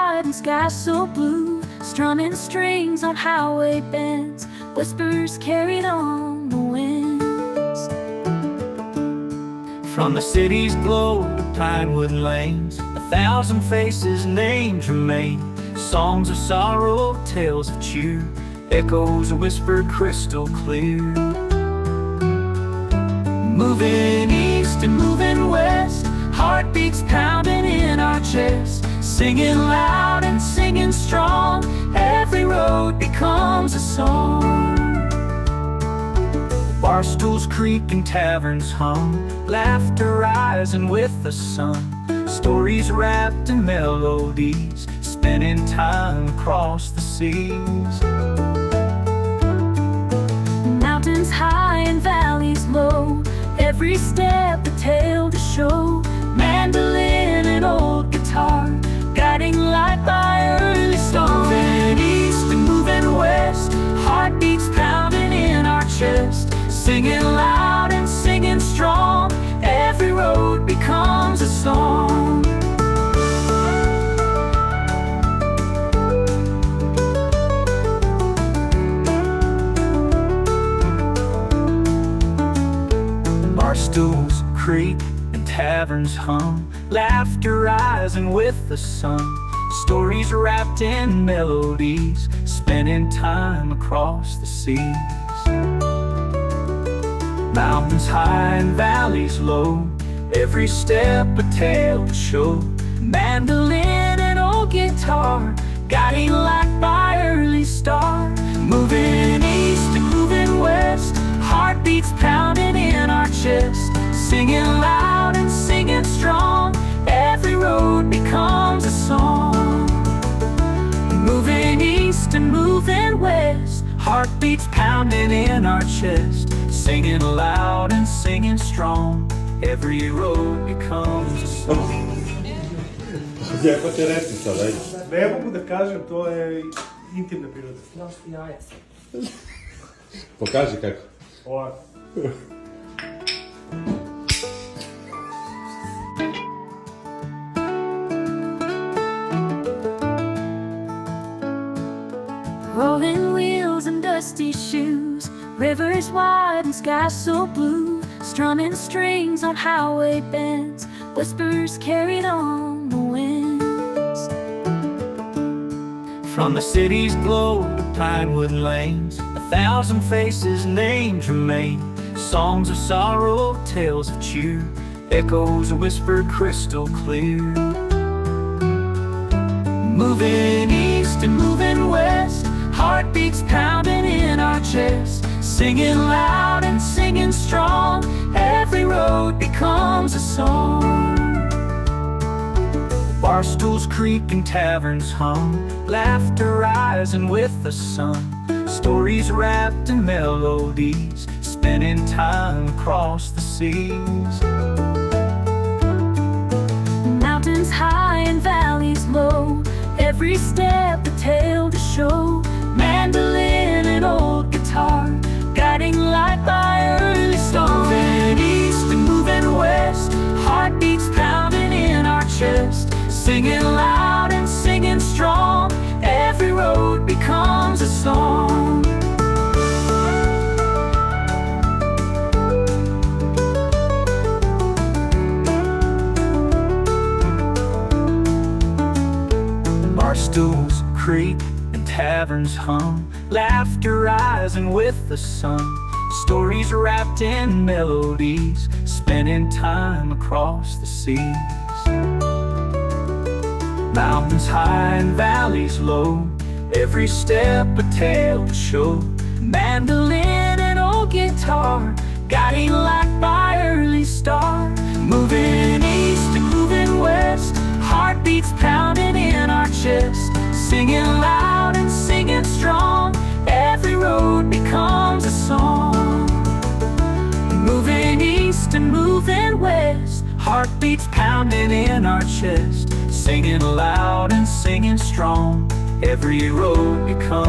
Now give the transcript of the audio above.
wide and sky so blue, strumming strings on highway bends, whispers carried on the winds. From the city's glow to pinewood lanes, 1,000 faces, names remain. Songs of sorrow, tales of cheer, echoes whispered crystal clear. Moving east and moving west, heartbeats pounding in our chest, singing loud and singing strong. Every road becomes a song. Barstools creak and taverns hum, laughter rising with the sun. Stories wrapped in melodies, spinning time across the seas. Mountains high and valleys low, every step a tale to show. Mandolin and old guitar, guiding light by early star. Moving east and moving west, heartbeats pounding in our chest, singing loud and singing strong. Every road becomes a song. Barstools creak and taverns hum, laughter rising with the sun. Stories wrapped in melodies, spinning time across the seas. Mountains high and valleys low, every step a tale to show. Mandolin and old guitar, guiding light by early star. Moving east and moving west, heartbeats pounding in our chest, singing loud and singing strong. Every road becomes a song. Moving east and moving west, heartbeats pounding in our chest, singing loud and singing strong. Every road becomes a song. Ако те ретница, дай. Не мога да кажем, то е интимна природа. Покажи како. Ова. Rolling wheels and dusty shoes, rivers wide and sky so blue, strumming strings on highway bends, whispers carried on the winds. From the city's glow to pinewood lanes, 1,000 faces, names remain. Songs of sorrow, tales of cheer, echoes whispered crystal clear. Moving east and moving west, heartbeats pounding in our chest, singing loud and singing strong. Every road becomes a song. Barstools creak and taverns hum, laughter rising with the sun. Stories wrapped in melodies, spinning time across the seas. Mountains high and valleys low, every step a tale to show. Mandolin and old guitar, guiding light by early star. Moving east and moving west, heartbeats pounding in our chest, singing loud and singing strong. Every road becomes a song. Barstools creak and taverns hum, laughter rising with the sun. Stories wrapped in melodies, spinning time across the seas. Mountains high and valleys low, every step a tale to show. Mandolin and old guitar, guiding light by early star. Moving east and moving west, heartbeats pounding in our chest, singing loud and singing strong. Every road becomes a song. Moving east and moving west, heartbeats pounding in our chest, singing loud and singing strong. Every road becomes